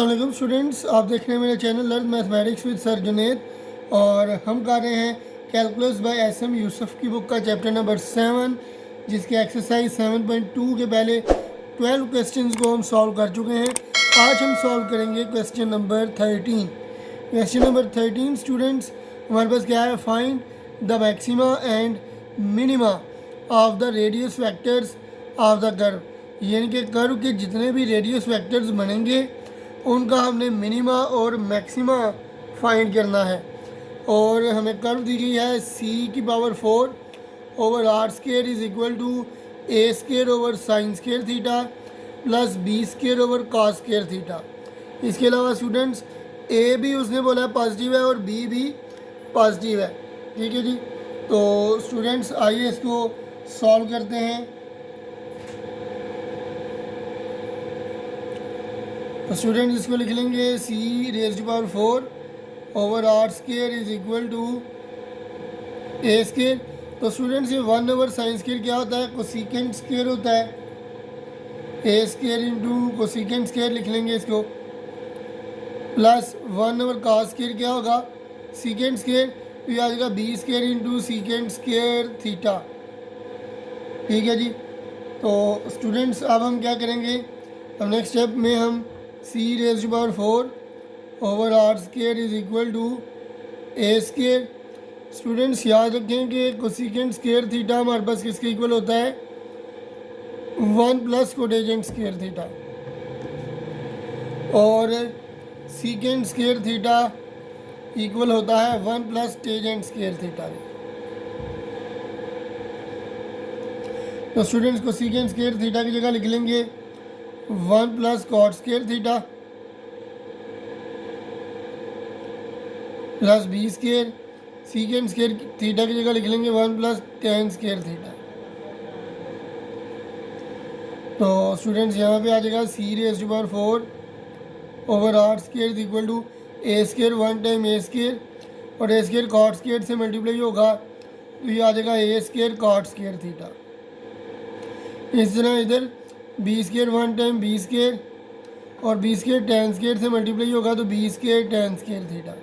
अस्सलाम स्टूडेंट्स, आप देख रहे हैं मेरा channel learn mathematics with sir Junaid. और हम कर रहे हैं कैलकुलस बाय एस.एम. यूसुफ की बुक का चैप्टर नंबर 7, जिसके एक्सरसाइज 7.2 के पहले 12 क्वेश्चंस को हम सॉल्व कर चुके हैं। आज हम सॉल्व करेंगे question number 13। Question number 13 students, हमारे पास क्या है? Find the maxima and minima of the radius vectors of the curve. यानी कि कर्व के जितने भी रेडियस वेक्टर्स बनेंगे उनका हमने मिनिमा और मैक्सिमा फाइंड करना है। और हमें कर्व दी गई है c⁴ over r square is equal to a square over sine square theta plus b square over cos square theta. इसके अलावा स्टूडेंट्स a भी उसने बोला है पॉजिटिव है और b भी पॉजिटिव है। ठीक है जी, तो स्टूडेंट्स आइए इसको सॉल्व करते हैं। तो स्टूडेंट्स इसको लिख लेंगे c⁴ over r square is equal to a square. तो स्टूडेंट्स ये 1 ओवर साइन स्क्वायर क्या होता है? कोसिकेंट स्क्वायर होता है। a square into cosecant square लिख लेंगे इसको, प्लस 1 ओवर कॉस स्क्वायर क्या होगा? Secant square. तो ये आ जाएगा b square into secant square theta. ठीक है जी, तो स्टूडेंट्स अब हम क्या करेंगे? अब नेक्स्ट स्टेप में हम c⁴ over r square is equal to a square. Students याद रखें कि कोसिकेंट स्क्वायर थीटा हमारे पास किसके इक्वल होता है? 1 प्लस कोटेजेंट स्क्वायर थीटा। और सीकेंट स्क्वायर थीटा इक्वल होता है 1 प्लस टेजेंट स्क्वायर थीटा। तो स्टूडेंट्स कोसिकेंट स्क्वायर थीटा की जगह लिख लेंगे 1 plus cot square theta plus b square. Secant square theta की जगह लिख लेंगे 1 प्लस टेन स्क्वायर थीटा। तो स्टूडेंट्स यहाँ पे आ जाएगा c⁴ over r square is equal to a square 1 time a square, और a स्क्वायर कॉट स्क्वायर से मल्टीप्लाई होगा तो ये आ जाएगा a square cot square theta. इस तरह इधर b square 1 time b square और b स्क्वायर टेन स्क्वायर से मल्टीप्लाई होगा तो b square tan square theta.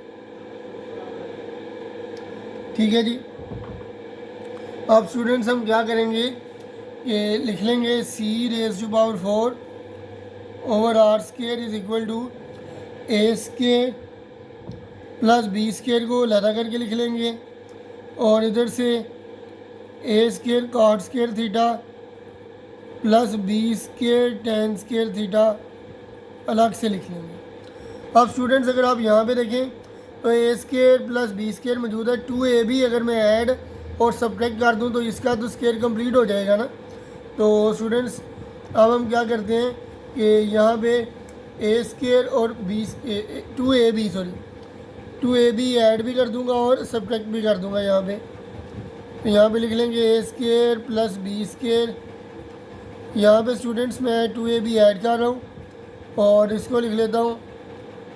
ठीक है जी, अब स्टूडेंट्स हम क्या करेंगे कि लिख लेंगे c⁴ over r square is equal to a square plus b square को लदा करके लिख लेंगे, और इधर से a square cot square theta plus b square tan square theta अलग से लिख लेंगे। अब स्टूडेंट्स अगर आप यहाँ पे देखें तो a square plus b square मौजूद है। 2ab अगर मैं ऐड और सब्ट्रैक्ट कर दूँ तो इसका तो स्क्वायर कंप्लीट हो जाएगा ना। तो स्टूडेंट्स अब हम क्या करते हैं कि यहाँ पे a स्क्वायर और 2ab ऐड भी कर दूँगा और सब्ट्रैक्ट भी कर दूँगा यहाँ पे। तो यहाँ पे लिख लेंगे a square plus b square. यहाँ पे स्टूडेंट्स मैं 2ab ऐड कर रहा हूँ और इसको लिख लेता हूँ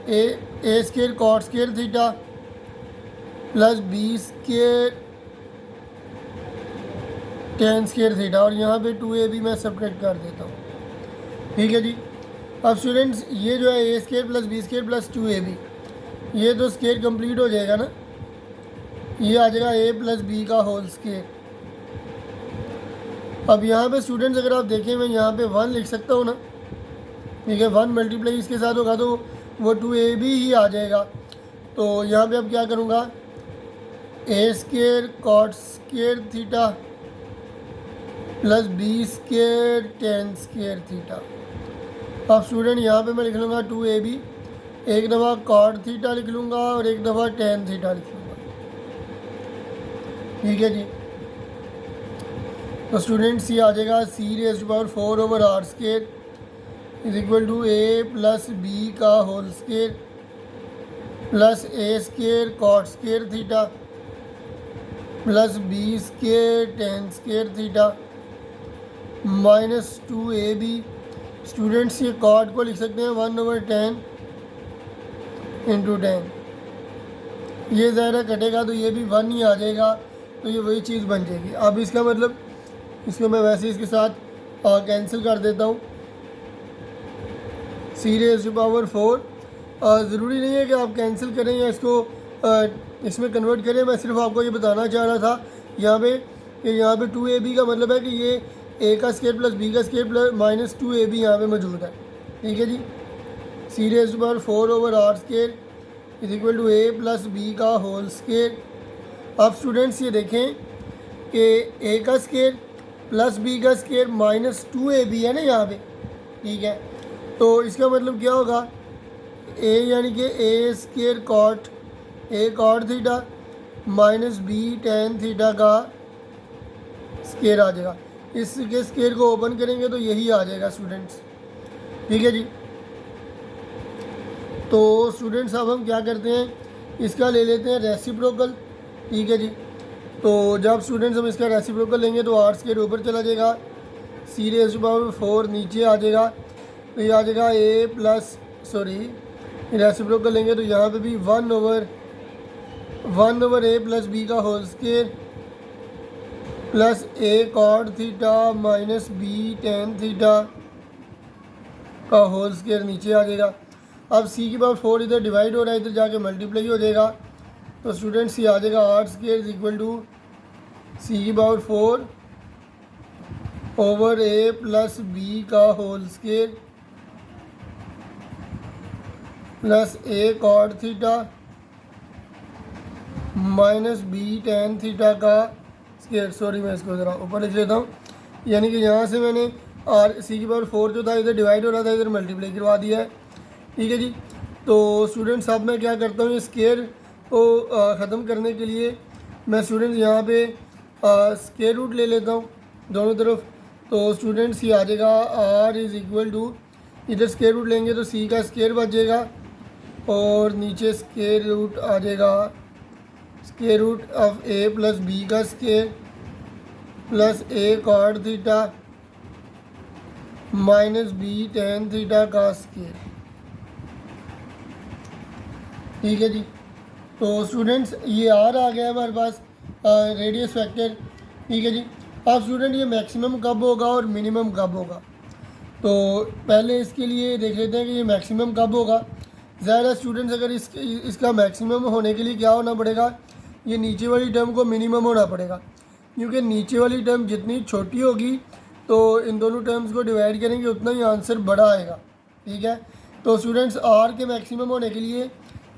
a square cot square theta plus b square tan square theta, और यहाँ पे 2ab मैं सब्ट्रैक्ट कर देता हूँ। ठीक है जी, अब स्टूडेंट्स ये जो है a square plus b square plus 2ab, ये तो स्क्वायर कंप्लीट हो जाएगा ना। ये आ जाएगा a प्लस b का होल स्क्वायर। अब यहाँ पे स्टूडेंट्स अगर आप देखें मैं यहाँ पे 1 लिख सकता हूँ ना। ठीक है, 1 मल्टीप्लाई इसके साथ होगा तो वो 2ab ही आ जाएगा। तो यहाँ पे अब क्या करूँगा? a square cot square theta plus b square tan square theta. अब स्टूडेंट यहाँ पे मैं लिख लूँगा 2ab, एक दफ़ा कॉट थीटा लिख लूँगा और एक दफ़ा टेन थीटा लिख लूँगा। ठीक है जी, तो स्टूडेंट्स ये आ जाएगा c⁴ over r square is equal to a plus b का whole square plus a square cot square theta plus b square tan square theta minus 2ab। Students ये कॉट को लिख सकते हैं 1 ओवर 10 इंटू 10। ये ज़ाहिर कटेगा तो ये भी 1 ही आ जाएगा, तो ये वही चीज़ बन जाएगी। अब इसका मतलब इसको मैं वैसे इसके साथ कैंसिल कर देता हूँ। c⁴ ज़रूरी नहीं है कि आप कैंसिल करें या इसको इसमें कन्वर्ट करें। मैं सिर्फ आपको ये बताना चाह रहा था यहाँ पे कि यहाँ पे 2ab का मतलब है कि ये a का स्केयर प्लस b का स्केयर प्लस माइनस 2ab यहाँ पे मौजूद है। ठीक है जी। c⁴/4/r² is equal to a plus b का होल स्केयर। अब स्टूडेंट्स ये देखें कि a का स्केयर प्लस b का स्केयर माइनस 2ab है ना यहाँ पे। ठीक है, तो इसका मतलब क्या होगा, a यानी कि a square cot a cot theta minus b tan theta का स्केयर आ जाएगा। इसके स्केयर को ओपन करेंगे तो यही आ जाएगा स्टूडेंट्स। ठीक है जी। तो स्टूडेंट्स अब हम क्या करते हैं, इसका ले लेते हैं रेसिप्रोकल। ठीक है जी। तो जब स्टूडेंट्स हम इसका रेसिप्रोकल लेंगे तो r स्केयर ऊपर चला जाएगा, c⁴ नीचे आ जाएगा, तो ये आ जाएगा a प्लस रेसिप्रोकल लेंगे तो यहाँ पे भी 1/a प्लस b का whole square plus a cot theta minus b tan theta का होल स्केयर नीचे आ जाएगा। अब c⁴ इधर डिवाइड हो रहा है, इधर जाके मल्टीप्लाई हो जाएगा, तो स्टूडेंट्स ये आ जाएगा r square is equal to c⁴ over a plus b का whole square plus a cot theta minus b tan theta का स्केयर। मैं इसको ज़रा ऊपर लिख लेता हूँ, यानी कि यहाँ से मैंने c⁴ जो था इधर डिवाइड हो रहा था, इधर मल्टीप्लाई करवा दिया है। ठीक है जी। तो स्टूडेंट्स अब मैं क्या करता हूँ, ये स्केयर को ख़त्म करने के लिए मैं स्टूडेंट्स यहाँ पे स्केयर रूट ले लेता हूँ दोनों तरफ। तो स्टूडेंट्स ये आ जाएगा r इज़ इक्वल टू, इधर स्केयर रूट लेंगे तो c का स्केयर बच जाएगा और नीचे स्केयर रूट आ जाएगा square root of a plus b का square plus a cot theta minus b tan theta का स्केयर। ठीक है जी। तो स्टूडेंट्स ये r आ गया है हमारे पास रेडियस फैक्टर। ठीक है जी। अब स्टूडेंट ये मैक्सिमम कब होगा और मिनिमम कब होगा, तो पहले इसके लिए देख लेते हैं कि ये मैक्सिमम कब होगा। ज़्यादा स्टूडेंट्स अगर इसका मैक्सिमम होने के लिए क्या होना पड़ेगा, ये नीचे वाली टर्म को मिनिमम होना पड़ेगा, क्योंकि नीचे वाली टर्म जितनी छोटी होगी तो इन दोनों टर्म्स को डिवाइड करेंगे उतना ही आंसर बड़ा आएगा। ठीक है। तो स्टूडेंट्स r के मैक्सिमम होने के लिए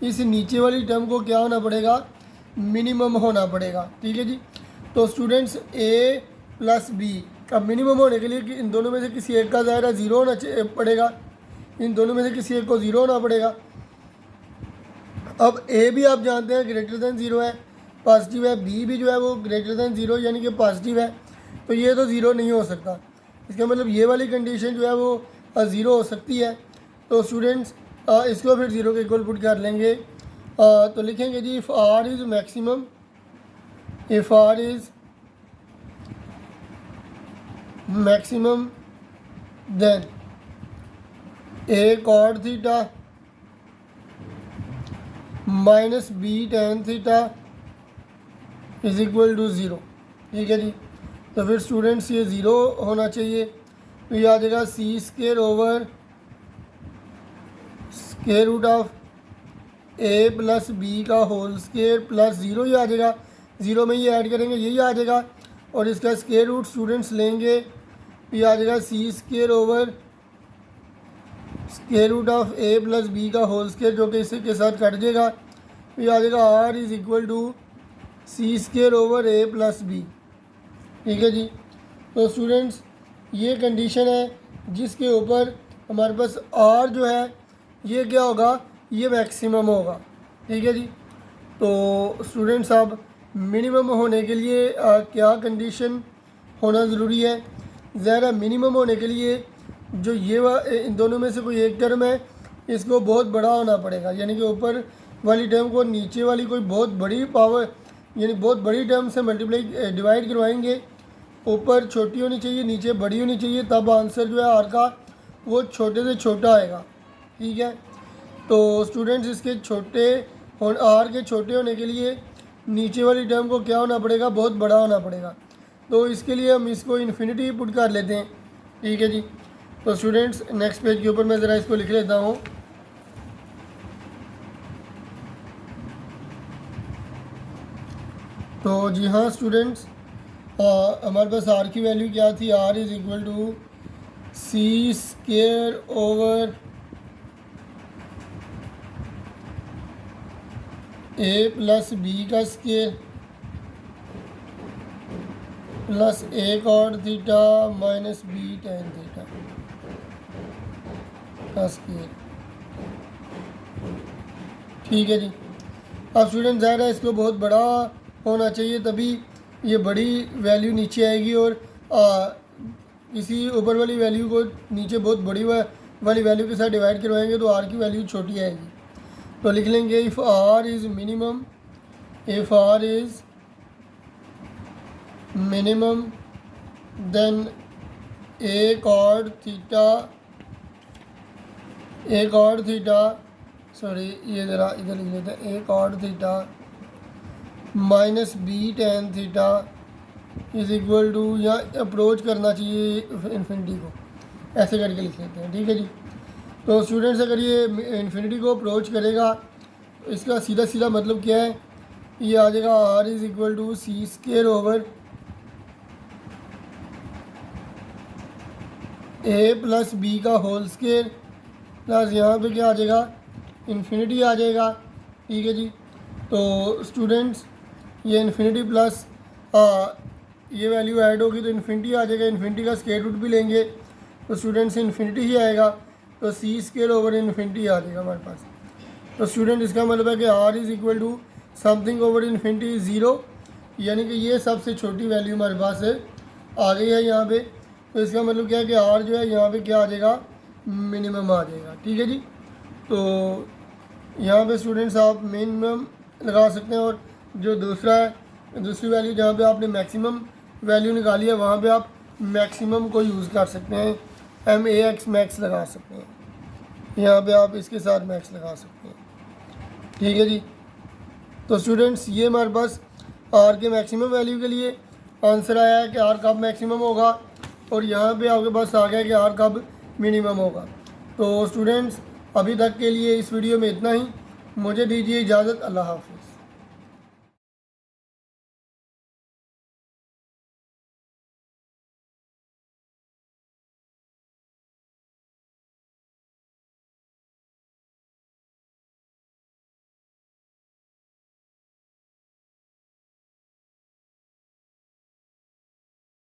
इस नीचे वाली टर्म को क्या होना पड़ेगा, मिनिमम होना पड़ेगा। ठीक है जी। तो स्टूडेंट्स a प्लस b का मिनिमम होने के लिए कि इन दोनों में से किसी एक का ज़ाहिर ज़ीरो होना पड़ेगा, इन दोनों में से किसी एक को ज़ीरो होना पड़ेगा। अब a भी आप जानते हैं ग्रेटर दैन ज़ीरो है, पॉजिटिव है, b भी जो है वो ग्रेटर दैन ज़ीरो यानी कि पॉजिटिव है, तो ये तो ज़ीरो नहीं हो सकता। इसका मतलब ये वाली कंडीशन जो है वो ज़ीरो हो सकती है। तो स्टूडेंट्स इसको फिर ज़ीरो के इक्वल पुट कर लेंगे, तो लिखेंगे जी if r is maximum, if r is maximum then a cot theta minus b tan theta is equal to zero. ठीक है जी। तो फिर स्टूडेंट्स ये ज़ीरो होना चाहिए, तो ये आ जाएगा c square over square root of a plus b का होल स्केयर प्लस ज़ीरो ही आ जाएगा, ज़ीरो में ये ऐड करेंगे यही आ जाएगा, और इसका स्केयर रूट स्टूडेंट्स लेंगे, ये आ जाएगा c square over square root of a plus b का होल स्केयर, जो कि इसी के साथ कट जाएगा, ये आ जाएगा r is equal to c square over a plus b। ठीक है जी। तो स्टूडेंट्स ये कंडीशन है जिसके ऊपर हमारे पास r जो है ये क्या होगा, ये मैक्सिमम होगा। ठीक है जी। तो स्टूडेंट्स अब मिनिमम होने के लिए क्या कंडीशन होना ज़रूरी है, ज़रा मिनिमम होने के लिए जो ये इन दोनों में से कोई एक टर्म है इसको बहुत बड़ा होना पड़ेगा, यानी कि ऊपर वाली टर्म को नीचे वाली कोई बहुत बड़ी पावर यानी बहुत बड़ी टर्म से मल्टीप्लाई डिवाइड करवाएंगे, ऊपर छोटी होनी चाहिए नीचे बड़ी होनी चाहिए, तब आंसर जो है आर का वो छोटे से छोटा आएगा। ठीक है। तो स्टूडेंट्स इसके छोटे आर के छोटे होने के लिए नीचे वाली टर्म को क्या होना पड़ेगा, बहुत बड़ा होना पड़ेगा, तो इसके लिए हम इसको इन्फिनिटी पुट कर लेते हैं। ठीक है जी। तो स्टूडेंट्स नेक्स्ट पेज के ऊपर मैं ज़रा इसको लिख लेता हूँ, तो जी हाँ स्टूडेंट्स, हमारे पास आर की वैल्यू क्या थी, R is equal to C square over A plus B का square plus A cot theta minus B tan theta का स्केयर। ठीक है जी। अब स्टूडेंट ज़ाहिर है इसको बहुत बड़ा होना चाहिए, तभी ये बड़ी वैल्यू नीचे आएगी, और किसी ऊपर वाली वैल्यू को नीचे बहुत बड़ी वाली वैल्यू के साथ डिवाइड करवाएंगे तो आर की वैल्यू छोटी आएगी। तो लिख लेंगे if R is minimum, if R is minimum then A cot theta sorry ये ज़रा इधर लिख लेते हैं, A cot theta minus B tan theta is equal to, या अप्रोच करना चाहिए इन्फिनिटी को, ऐसे करके लिख लेते हैं। ठीक है जी। तो स्टूडेंट्स अगर ये इन्फिनिटी को अप्रोच करेगा तो इसका सीधा सीधा मतलब क्या है, ये आ जाएगा R is equal to C square over A plus B का होल स्केयर प्लस यहाँ पे क्या आ जाएगा, इन्फिनिटी आ जाएगा। ठीक है जी। तो स्टूडेंट्स ये इन्फिनिटी प्लस ये वैल्यू ऐड होगी तो इन्फिनिटी आ जाएगा, इन्फिनिटी का स्केयर रूट भी लेंगे तो स्टूडेंट्स इन्फिनिटी ही आएगा, तो सी स्केयर ओवर इन्फिनिटी आ जाएगा हमारे पास। तो स्टूडेंट इसका मतलब है कि R is equal to something over infinity zero, यानी कि ये सबसे छोटी वैल्यू हमारे पास आ गई है यहाँ पे। तो इसका मतलब क्या है कि आर जो है यहाँ पे क्या आ जाएगा, मिनिमम आ जाएगा। ठीक है जी। तो यहाँ पे स्टूडेंट्स आप मिनिमम लगा सकते हैं, और जो दूसरी वैल्यू जहाँ पे आपने मैक्सिमम वैल्यू निकाली है वहाँ पे आप मैक्सिमम को यूज़ कर सकते हैं, एम ए एक्स मैक्स लगा सकते हैं, यहाँ पे आप इसके साथ मैक्स लगा सकते हैं। ठीक है जी। तो स्टूडेंट्स ये हमारे पास आर के मैक्सिमम वैल्यू के लिए आंसर आया है कि आर कब मैक्सिमम होगा, और यहाँ पे आपके पास आ गया कि आर कब मिनिमम होगा। तो स्टूडेंट्स अभी तक के लिए इस वीडियो में इतना ही, मुझे दीजिए इजाज़त, अल्लाह हाफ़िज़।